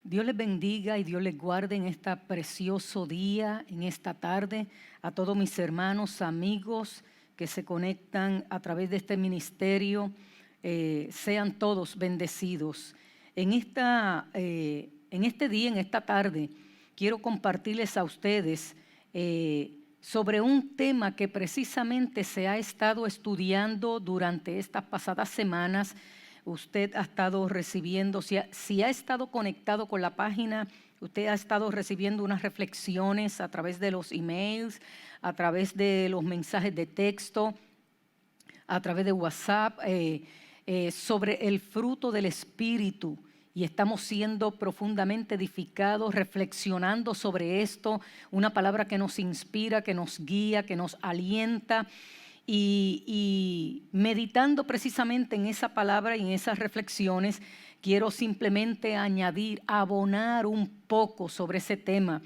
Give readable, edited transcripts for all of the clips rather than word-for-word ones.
Dios les bendiga y Dios les guarde en este precioso día, en esta tarde, a todos mis hermanos, amigos que se conectan a través de este ministerio. Sean todos bendecidos. En este día, en esta tarde, quiero compartirles a ustedes sobre un tema que precisamente se ha estado estudiando durante estas pasadas semanas. Usted ha estado recibiendo, si ha estado conectado con la página, usted ha estado recibiendo unas reflexiones a través de los emails, a través de los mensajes de texto, a través de WhatsApp, sobre el fruto del Espíritu. Y estamos siendo profundamente edificados, reflexionando sobre esto, una palabra que nos inspira, que nos guía, que nos alienta. Y meditando precisamente en esa palabra y en esas reflexiones, quiero simplemente añadir, abonar un poco sobre ese tema.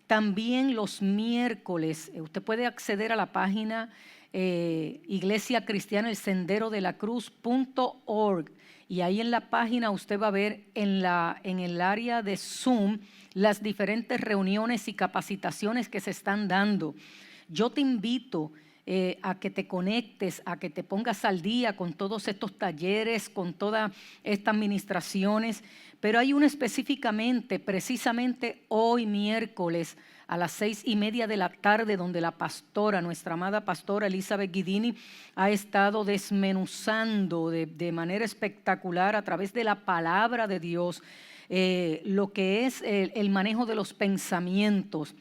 También los miércoles, usted puede acceder a la página Iglesia Cristiana El Sendero de la Cruz.org, y ahí en la página usted va a ver en el área de Zoom las diferentes reuniones y capacitaciones que se están dando. Yo te invito a que te conectes, a que te pongas al día con todos estos talleres, con todas estas administraciones, pero hay una específicamente, precisamente hoy miércoles a las 6:30 de la tarde, donde la pastora, nuestra amada pastora Elizabeth Guidini, ha estado desmenuzando de manera espectacular a través de la palabra de Dios lo que es el manejo de los pensamientos,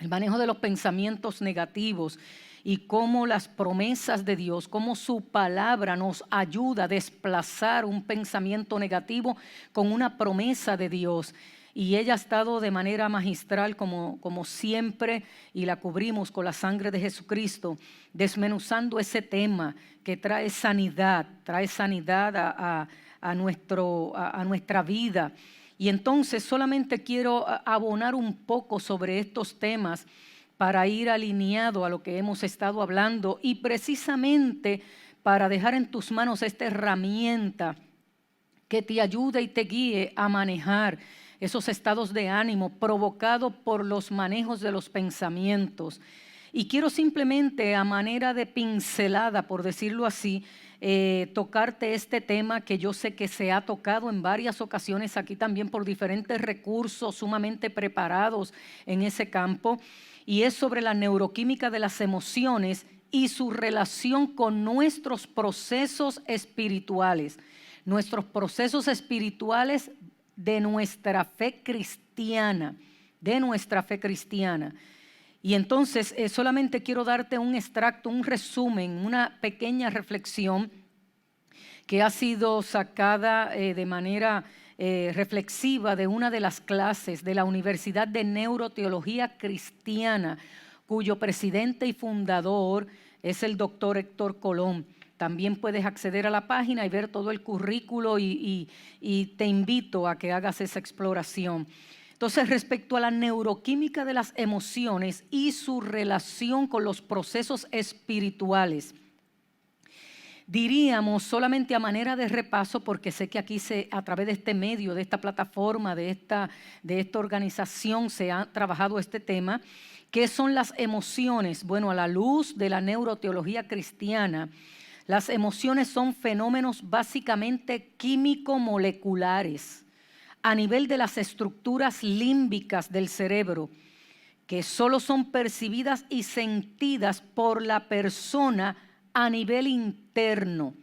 el manejo de los pensamientos negativos, y cómo las promesas de Dios, cómo su palabra nos ayuda a desplazar un pensamiento negativo con una promesa de Dios. Y ella ha estado de manera magistral como siempre, y la cubrimos con la sangre de Jesucristo, desmenuzando ese tema que trae sanidad a nuestra vida. Y entonces solamente quiero abonar un poco sobre estos temas para ir alineado a lo que hemos estado hablando, y precisamente para dejar en tus manos esta herramienta que te ayude y te guíe a manejar esos estados de ánimo provocados por los manejos de los pensamientos. Y quiero simplemente, a manera de pincelada, por decirlo así, tocarte este tema que yo sé que se ha tocado en varias ocasiones aquí también por diferentes recursos sumamente preparados en ese campo, y es sobre la neuroquímica de las emociones y su relación con nuestros procesos espirituales. Nuestros procesos espirituales de nuestra fe cristiana, Y entonces solamente quiero darte un extracto, un resumen, una pequeña reflexión que ha sido sacada de manera reflexiva de una de las clases de la Universidad de Neuroteología Cristiana, cuyo presidente y fundador es el doctor Héctor Colón. También puedes acceder a la página y ver todo el currículo, y te invito a que hagas esa exploración. Entonces, respecto a la neuroquímica de las emociones y su relación con los procesos espirituales, diríamos solamente a manera de repaso, porque sé que aquí a través de este medio, de esta plataforma, de esta organización se ha trabajado este tema. ¿Qué son las emociones? Bueno, a la luz de la neuroteología cristiana, las emociones son fenómenos básicamente químico-moleculares a nivel de las estructuras límbicas del cerebro, que solo son percibidas y sentidas por la persona a nivel interno.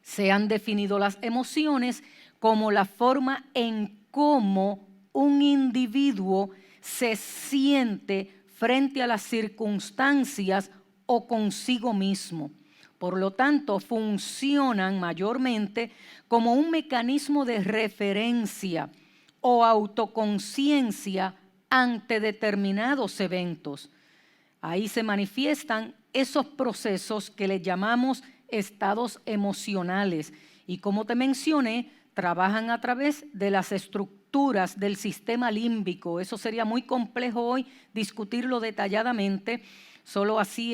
Se han definido las emociones como la forma en cómo un individuo se siente frente a las circunstancias o consigo mismo. Por lo tanto, funcionan mayormente como un mecanismo de referencia o autoconciencia ante determinados eventos. Ahí se manifiestan esos procesos que le llamamos estados emocionales, y como te mencioné, trabajan a través de las estructuras del sistema límbico. Eso sería muy complejo hoy discutirlo detalladamente, solo así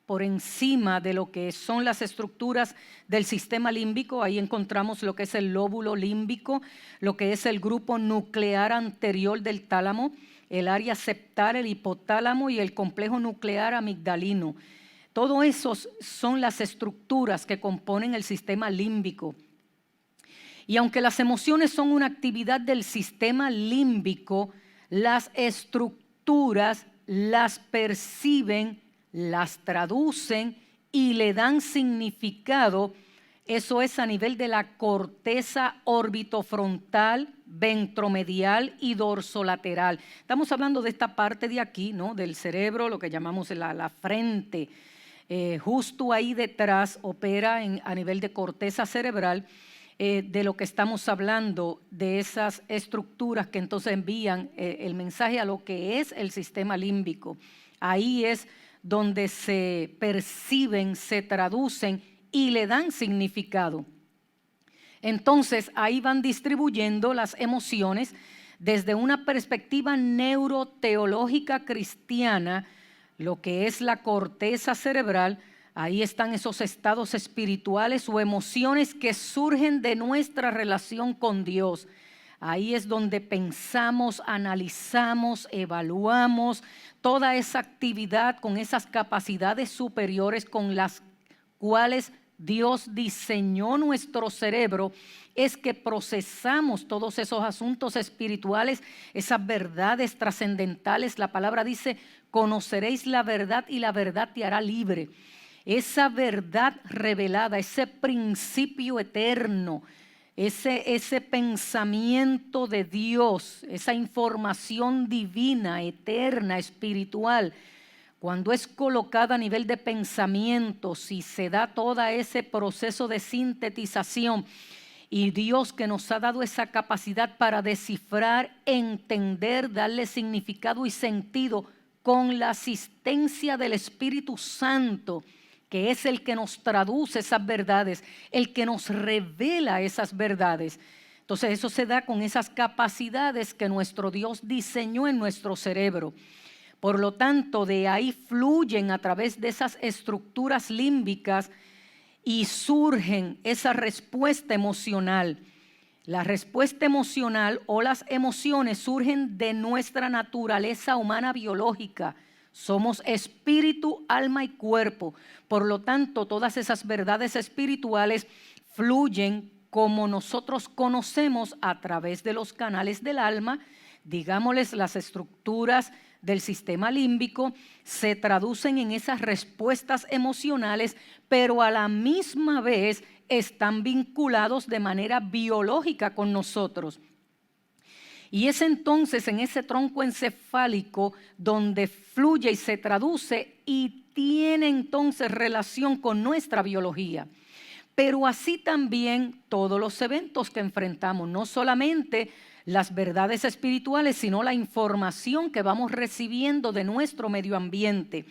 por encima de lo que son las estructuras del sistema límbico. Ahí encontramos lo que es el lóbulo límbico, lo que es el grupo nuclear anterior del tálamo, el área septal, el hipotálamo y el complejo nuclear amigdalino. Todo eso son las estructuras que componen el sistema límbico. Y aunque las emociones son una actividad del sistema límbico, las estructuras las perciben, las traducen y le dan significado. Eso es a nivel de la corteza orbitofrontal, ventromedial y dorsolateral. Estamos hablando de esta parte de aquí, ¿no? Del cerebro, lo que llamamos la frente. Justo ahí detrás opera a nivel de corteza cerebral. De lo que estamos hablando, de esas estructuras que entonces envían el mensaje a lo que es el sistema límbico. Ahí es donde se perciben, se traducen y le dan significado. Entonces ahí van distribuyendo las emociones desde una perspectiva neuroteológica cristiana, lo que es la corteza cerebral. Ahí están esos estados espirituales o emociones que surgen de nuestra relación con Dios. Ahí es donde pensamos, analizamos, evaluamos toda esa actividad con esas capacidades superiores con las cuales Dios diseñó nuestro cerebro. Es que procesamos todos esos asuntos espirituales, esas verdades trascendentales. La palabra dice, conoceréis la verdad y la verdad te hará libre. Esa verdad revelada, ese principio eterno, ese pensamiento de Dios, esa información divina, eterna, espiritual, cuando es colocada a nivel de pensamiento, si se da todo ese proceso de sintetización, y Dios que nos ha dado esa capacidad para descifrar, entender, darle significado y sentido con la asistencia del Espíritu Santo, que es el que nos traduce esas verdades, el que nos revela esas verdades. Entonces eso se da con esas capacidades que nuestro Dios diseñó en nuestro cerebro. Por lo tanto, de ahí fluyen a través de esas estructuras límbicas y surgen esa respuesta emocional. La respuesta emocional o las emociones surgen de nuestra naturaleza humana biológica. Somos espíritu, alma y cuerpo. Por lo tanto, todas esas verdades espirituales fluyen como nosotros conocemos a través de los canales del alma, digámosles las estructuras del sistema límbico, se traducen en esas respuestas emocionales, pero a la misma vez están vinculados de manera biológica con nosotros. Y es entonces en ese tronco encefálico donde fluye y se traduce y tiene entonces relación con nuestra biología. Pero así también todos los eventos que enfrentamos, no solamente las verdades espirituales, sino la información que vamos recibiendo de nuestro medio ambiente.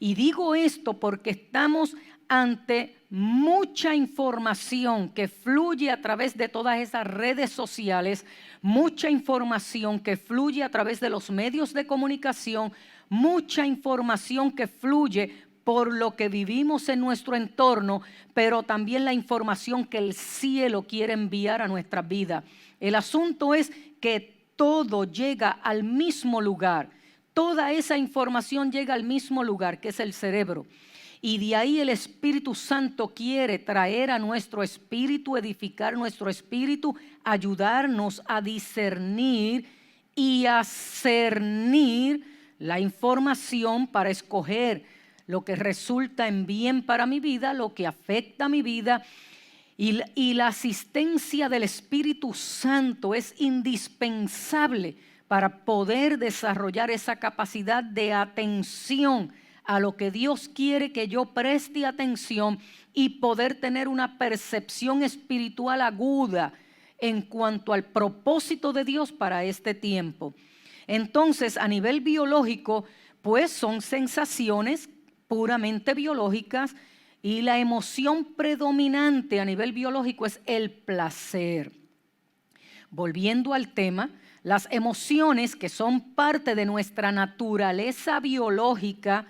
Y digo esto porque estamos ante mucha información que fluye a través de todas esas redes sociales, mucha información que fluye a través de los medios de comunicación, mucha información que fluye por lo que vivimos en nuestro entorno, pero también la información que el cielo quiere enviar a nuestra vida. El asunto es que todo llega al mismo lugar. Toda esa información llega al mismo lugar, que es el cerebro. Y de ahí el Espíritu Santo quiere traer a nuestro espíritu, edificar nuestro espíritu, ayudarnos a discernir y a cernir la información para escoger lo que resulta en bien para mi vida, lo que afecta a mi vida. Y la asistencia del Espíritu Santo es indispensable para poder desarrollar esa capacidad de atención a lo que Dios quiere que yo preste atención y poder tener una percepción espiritual aguda en cuanto al propósito de Dios para este tiempo. Entonces, a nivel biológico, pues son sensaciones puramente biológicas y la emoción predominante a nivel biológico es el placer. Volviendo al tema, las emociones que son parte de nuestra naturaleza biológica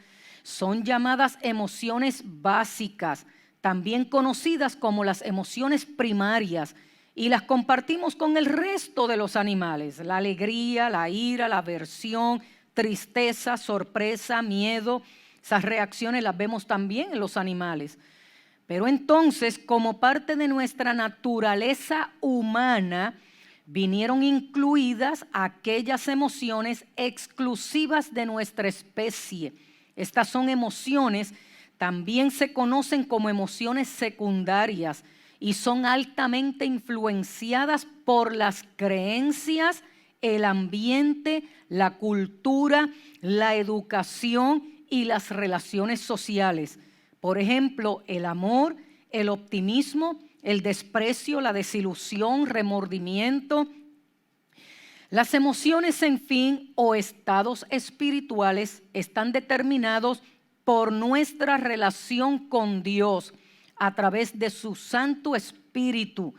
son llamadas emociones básicas, también conocidas como las emociones primarias, y las compartimos con el resto de los animales: la alegría, la ira, la aversión, tristeza, sorpresa, miedo. Esas reacciones las vemos también en los animales. Pero entonces, como parte de nuestra naturaleza humana, vinieron incluidas aquellas emociones exclusivas de nuestra especie. Estas son emociones, también se conocen como emociones secundarias, y son altamente influenciadas por las creencias, el ambiente, la cultura, la educación y las relaciones sociales. Por ejemplo, el amor, el optimismo, el desprecio, la desilusión, remordimiento. Las emociones, en fin, o estados espirituales están determinados por nuestra relación con Dios a través de su Santo Espíritu.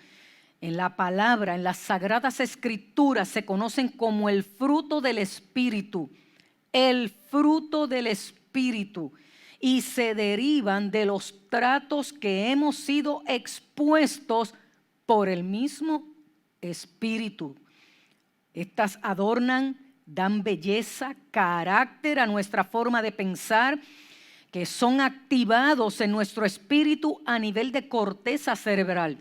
En la palabra, en las Sagradas Escrituras, se conocen como el fruto del Espíritu. El fruto del Espíritu. Y se derivan de los tratos que hemos sido expuestos por el mismo Espíritu. Estas adornan, dan belleza, carácter a nuestra forma de pensar, que son activados en nuestro espíritu a nivel de corteza cerebral.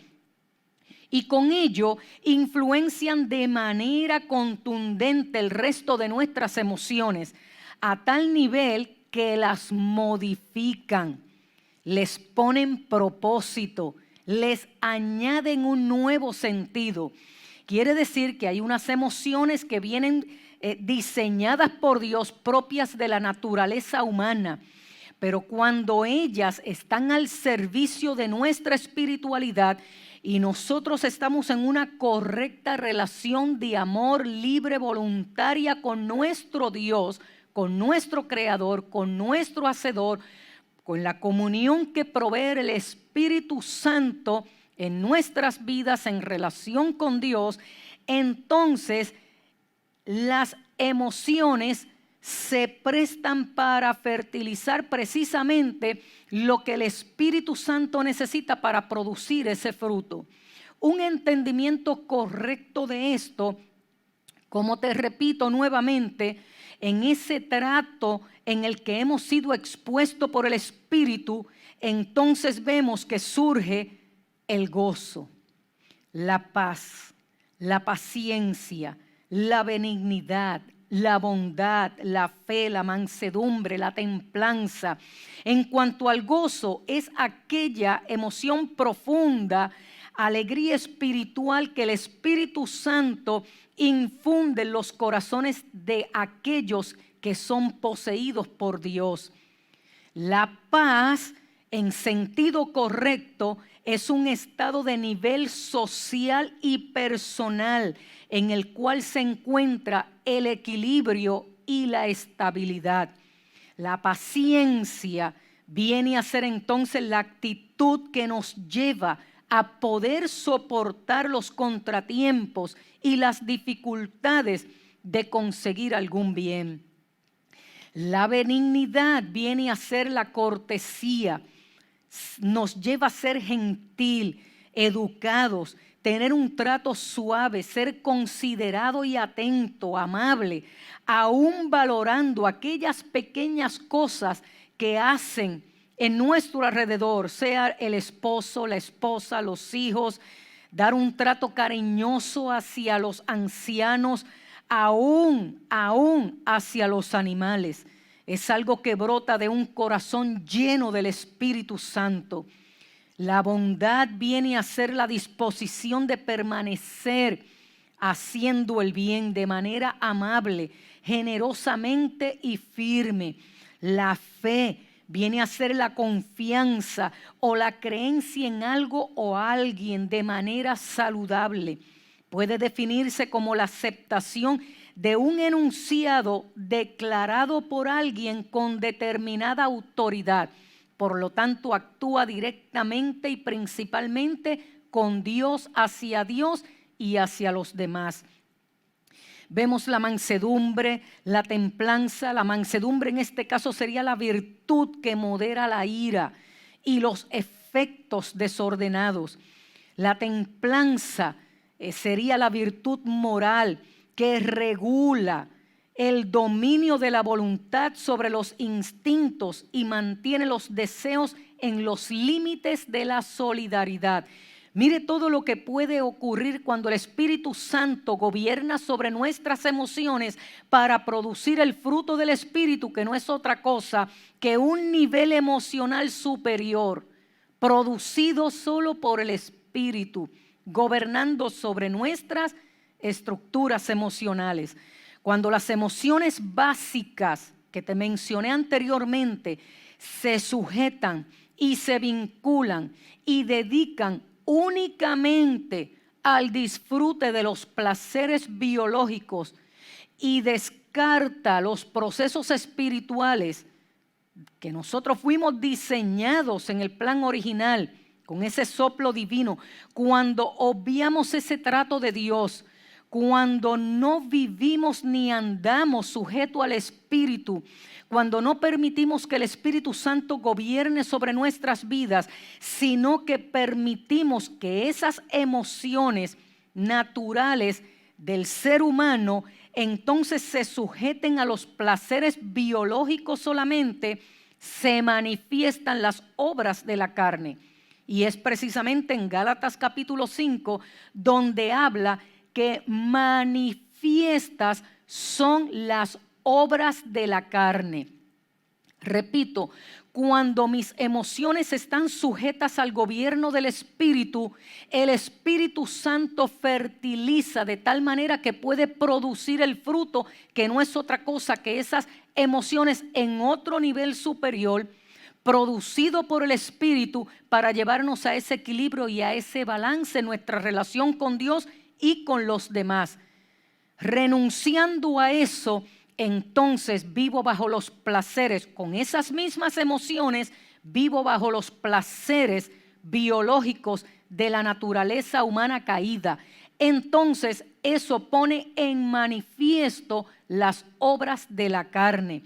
Y con ello influencian de manera contundente el resto de nuestras emociones, a tal nivel que las modifican, les ponen propósito, les añaden un nuevo sentido. Quiere decir que hay unas emociones que vienen diseñadas por Dios, propias de la naturaleza humana, pero cuando ellas están al servicio de nuestra espiritualidad y nosotros estamos en una correcta relación de amor libre, voluntaria con nuestro Dios, con nuestro Creador, con nuestro Hacedor, con la comunión que provee el Espíritu Santo en nuestras vidas en relación con Dios, entonces las emociones se prestan para fertilizar precisamente lo que el Espíritu Santo necesita para producir ese fruto. Un entendimiento correcto de esto, como te repito nuevamente, en ese trato en el que hemos sido expuestos por el Espíritu, entonces vemos que surge el gozo, la paz, la paciencia, la benignidad, la bondad, la fe, la mansedumbre, la templanza. En cuanto al gozo, es aquella emoción profunda, alegría espiritual que el Espíritu Santo infunde en los corazones de aquellos que son poseídos por Dios. La paz, en sentido correcto, es un estado de nivel social y personal en el cual se encuentra el equilibrio y la estabilidad. La paciencia viene a ser entonces la actitud que nos lleva a poder soportar los contratiempos y las dificultades de conseguir algún bien. La benignidad viene a ser la cortesía, nos lleva a ser gentil, educados, tener un trato suave, ser considerado y atento, amable, aún valorando aquellas pequeñas cosas que hacen en nuestro alrededor, sea el esposo, la esposa, los hijos, dar un trato cariñoso hacia los ancianos, aún hacia los animales. Es algo que brota de un corazón lleno del Espíritu Santo. La bondad viene a ser la disposición de permanecer haciendo el bien de manera amable, generosamente y firme. La fe viene a ser la confianza o la creencia en algo o alguien de manera saludable. Puede definirse como la aceptación de un enunciado declarado por alguien con determinada autoridad. Por lo tanto, actúa directamente y principalmente con Dios, hacia Dios y hacia los demás. Vemos la mansedumbre, la templanza. La mansedumbre en este caso sería la virtud que modera la ira y los efectos desordenados. La templanza sería la virtud moral que regula el dominio de la voluntad sobre los instintos y mantiene los deseos en los límites de la solidaridad. Mire todo lo que puede ocurrir cuando el Espíritu Santo gobierna sobre nuestras emociones para producir el fruto del Espíritu, que no es otra cosa que un nivel emocional superior, producido solo por el Espíritu, gobernando sobre nuestras estructuras emocionales. Cuando las emociones básicas que te mencioné anteriormente se sujetan y se vinculan y dedican únicamente al disfrute de los placeres biológicos y descarta los procesos espirituales que nosotros fuimos diseñados en el plan original con ese soplo divino, cuando obviamos ese trato de Dios, cuando no vivimos ni andamos sujeto al Espíritu, cuando no permitimos que el Espíritu Santo gobierne sobre nuestras vidas, sino que permitimos que esas emociones naturales del ser humano entonces se sujeten a los placeres biológicos solamente, se manifiestan las obras de la carne. Y es precisamente en Gálatas capítulo 5 donde habla que manifiestas son las obras de la carne. Repito, cuando mis emociones están sujetas al gobierno del Espíritu, el Espíritu Santo fertiliza de tal manera que puede producir el fruto, que no es otra cosa que esas emociones en otro nivel superior, producido por el Espíritu, para llevarnos a ese equilibrio y a ese balance en nuestra relación con Dios y con los demás. Renunciando a eso, entonces vivo bajo los placeres, con esas mismas emociones, vivo bajo los placeres biológicos de la naturaleza humana caída. Entonces eso pone en manifiesto las obras de la carne.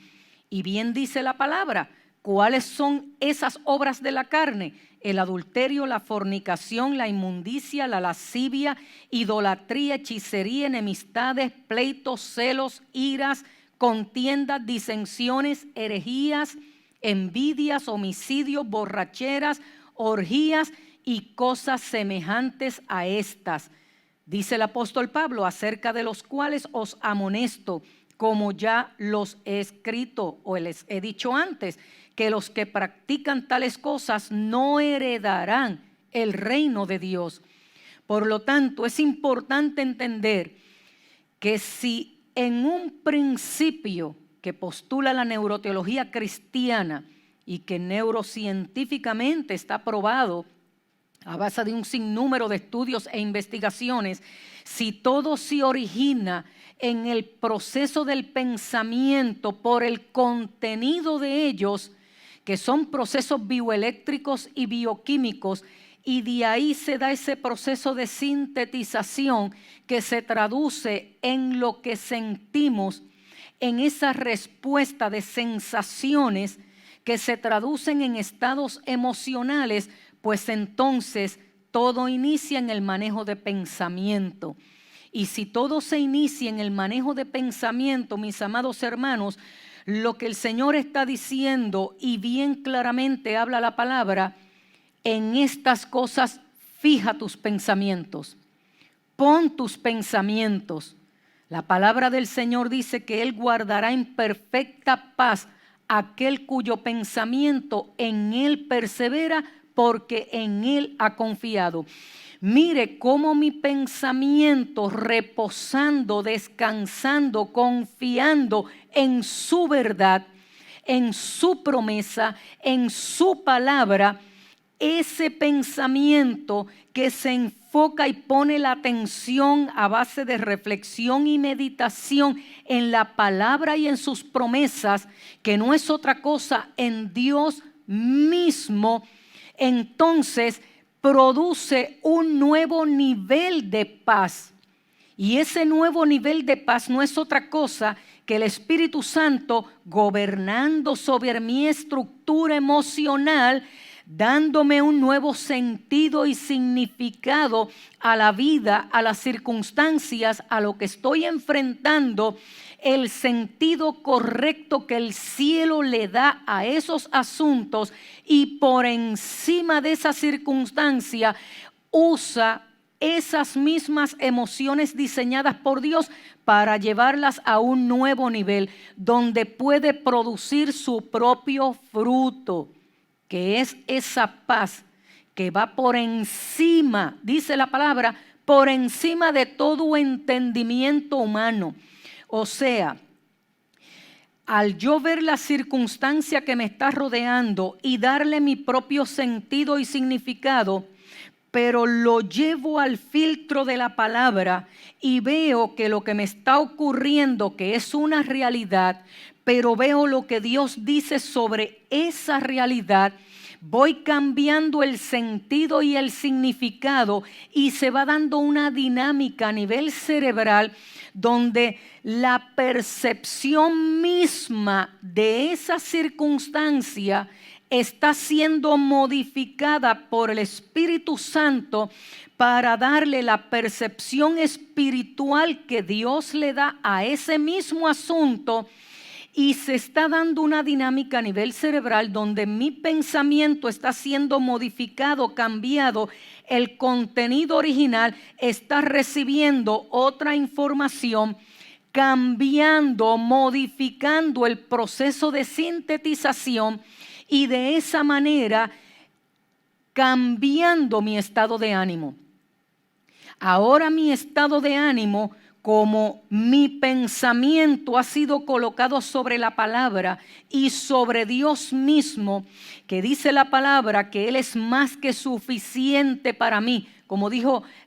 Y bien dice la palabra, ¿cuáles son esas obras de la carne? El adulterio, la fornicación, la inmundicia, la lascivia, idolatría, hechicería, enemistades, pleitos, celos, iras, contiendas, disensiones, herejías, envidias, homicidios, borracheras, orgías y cosas semejantes a estas. Dice el apóstol Pablo, acerca de los cuales os amonesto, como ya los he escrito o les he dicho antes, que los que practican tales cosas no heredarán el reino de Dios. Por lo tanto, es importante entender que si en un principio que postula la neuroteología cristiana y que neurocientíficamente está probado a base de un sinnúmero de estudios e investigaciones, si todo se origina en el proceso del pensamiento por el contenido de ellos, que son procesos bioeléctricos y bioquímicos, y de ahí se da ese proceso de sintetización que se traduce en lo que sentimos, en esa respuesta de sensaciones que se traducen en estados emocionales, pues entonces todo inicia en el manejo de pensamiento. Y si todo se inicia en el manejo de pensamiento, mis amados hermanos, lo que el Señor está diciendo, y bien claramente habla la palabra, en estas cosas fija tus pensamientos, pon tus pensamientos. La palabra del Señor dice que Él guardará en perfecta paz aquel cuyo pensamiento en Él persevera, porque en Él ha confiado. Mire cómo mi pensamiento, reposando, descansando, confiando en su verdad, en su promesa, en su palabra, ese pensamiento que se enfoca y pone la atención a base de reflexión y meditación en la palabra y en sus promesas, que no es otra cosa en Dios mismo, entonces produce un nuevo nivel de paz. Y ese nuevo nivel de paz no es otra cosa que el Espíritu Santo gobernando sobre mi estructura emocional, dándome un nuevo sentido y significado a la vida, a las circunstancias, a lo que estoy enfrentando, el sentido correcto que el cielo le da a esos asuntos, y por encima de esa circunstancia usa esas mismas emociones diseñadas por Dios para llevarlas a un nuevo nivel donde puede producir su propio fruto, que es esa paz que va por encima, dice la palabra, por encima de todo entendimiento humano. O sea, al yo ver la circunstancia que me está rodeando y darle mi propio sentido y significado, pero lo llevo al filtro de la palabra y veo que lo que me está ocurriendo, que es una realidad, pero veo lo que Dios dice sobre esa realidad, voy cambiando el sentido y el significado y se va dando una dinámica a nivel cerebral donde la percepción misma de esa circunstancia está siendo modificada por el Espíritu Santo para darle la percepción espiritual que Dios le da a ese mismo asunto, y se está dando una dinámica a nivel cerebral donde mi pensamiento está siendo modificado, cambiado. El contenido original está recibiendo otra información, cambiando, modificando el proceso de sintetización, y de esa manera cambiando mi estado de ánimo. Ahora mi estado de ánimo, como mi pensamiento ha sido colocado sobre la palabra y sobre Dios mismo, que dice la palabra que Él es más que suficiente para mí. Como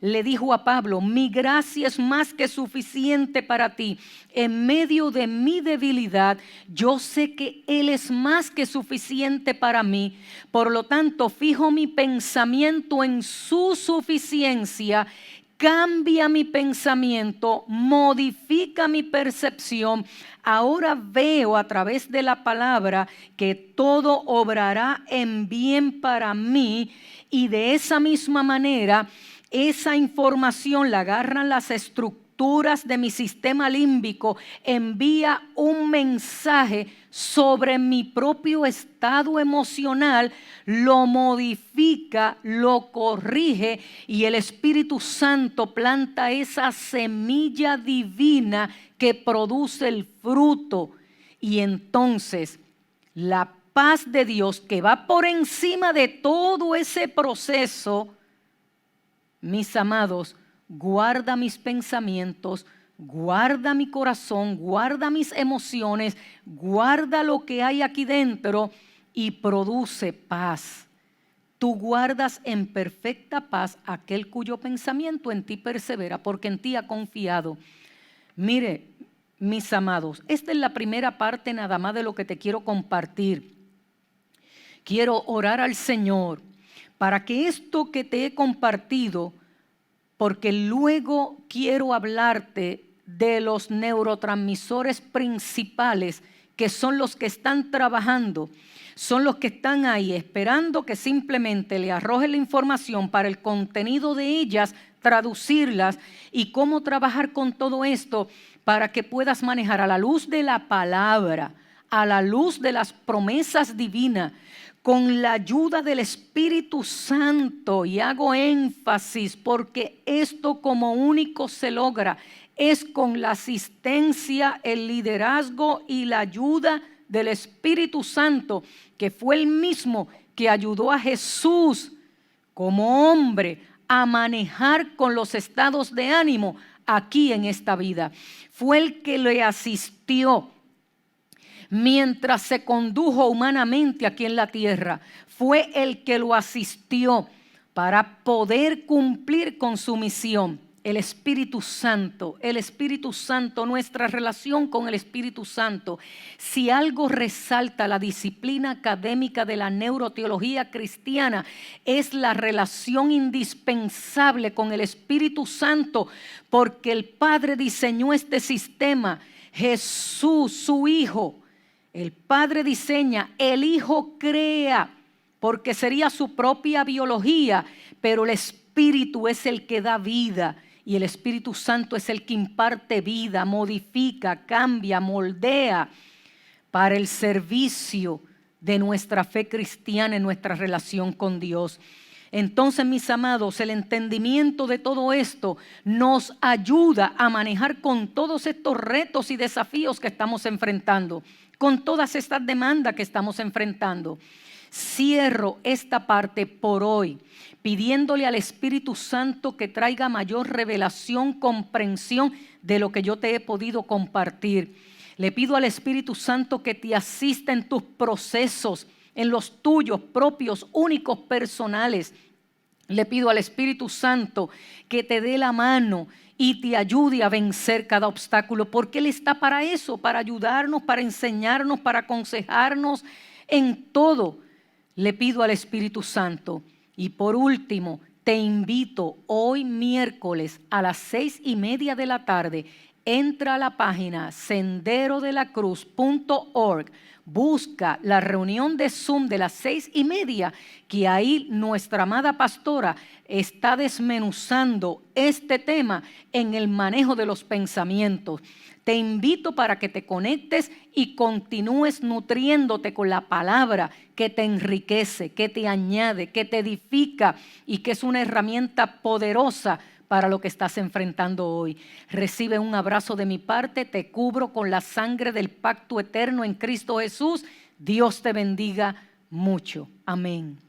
le dijo a Pablo, mi gracia es más que suficiente para ti. En medio de mi debilidad, yo sé que Él es más que suficiente para mí. Por lo tanto, fijo mi pensamiento en su suficiencia. Cambia mi pensamiento, modifica mi percepción. Ahora veo a través de la palabra que todo obrará en bien para mí, y de esa misma manera esa información la agarran las estructuras de mi sistema límbico, envía un mensaje sobre mi propio estado emocional, lo modifica, lo corrige, y el Espíritu Santo planta esa semilla divina que produce el fruto. Y entonces la paz de Dios, que va por encima de todo ese proceso, mis amados, guarda mis pensamientos, guarda mi corazón, guarda mis emociones, guarda lo que hay aquí dentro y produce paz. Tú guardas en perfecta paz aquel cuyo pensamiento en ti persevera, porque en ti ha confiado. Mire, mis amados, esta es la primera parte nada más de lo que te quiero compartir. Quiero orar al Señor para que esto que te he compartido, porque luego quiero hablarte de los neurotransmisores principales, que son los que están trabajando, son los que están ahí esperando que simplemente le arroje la información para el contenido de ellas, traducirlas, y cómo trabajar con todo esto para que puedas manejar a la luz de la palabra, a la luz de las promesas divinas, con la ayuda del Espíritu Santo. Y hago énfasis porque esto como único se logra es con la asistencia, el liderazgo y la ayuda del Espíritu Santo, que fue el mismo que ayudó a Jesús como hombre a manejar con los estados de ánimo aquí en esta vida. Fue el que le asistió mientras se condujo humanamente aquí en la tierra. Fue el que lo asistió para poder cumplir con su misión. el Espíritu Santo, nuestra relación con el Espíritu Santo. Si algo resalta la disciplina académica de la neuroteología cristiana, es la relación indispensable con el Espíritu Santo, porque el Padre diseñó este sistema. Jesús, su Hijo, el Padre diseña, el Hijo crea, porque sería su propia biología, pero el Espíritu es el que da vida. Y el Espíritu Santo es el que imparte vida, modifica, cambia, moldea para el servicio de nuestra fe cristiana en nuestra relación con Dios. Entonces, mis amados, el entendimiento de todo esto nos ayuda a manejar con todos estos retos y desafíos que estamos enfrentando, con todas estas demandas que estamos enfrentando. Cierro esta parte por hoy, pidiéndole al Espíritu Santo que traiga mayor revelación, comprensión de lo que yo te he podido compartir. Le pido al Espíritu Santo que te asista en tus procesos, en los tuyos propios, únicos, personales. Le pido al Espíritu Santo que te dé la mano y te ayude a vencer cada obstáculo, porque Él está para eso, para ayudarnos, para enseñarnos, para aconsejarnos en todo. Le pido al Espíritu Santo. Y por último, te invito hoy miércoles a las 6:30 de la tarde. Entra a la página senderodelacruz.org. Busca la reunión de Zoom de las 6:30, que ahí nuestra amada pastora está desmenuzando este tema en el manejo de los pensamientos. Te invito para que te conectes y continúes nutriéndote con la palabra que te enriquece, que te añade, que te edifica y que es una herramienta poderosa para lo que estás enfrentando hoy. Recibe un abrazo de mi parte, te cubro con la sangre del pacto eterno en Cristo Jesús. Dios te bendiga mucho. Amén.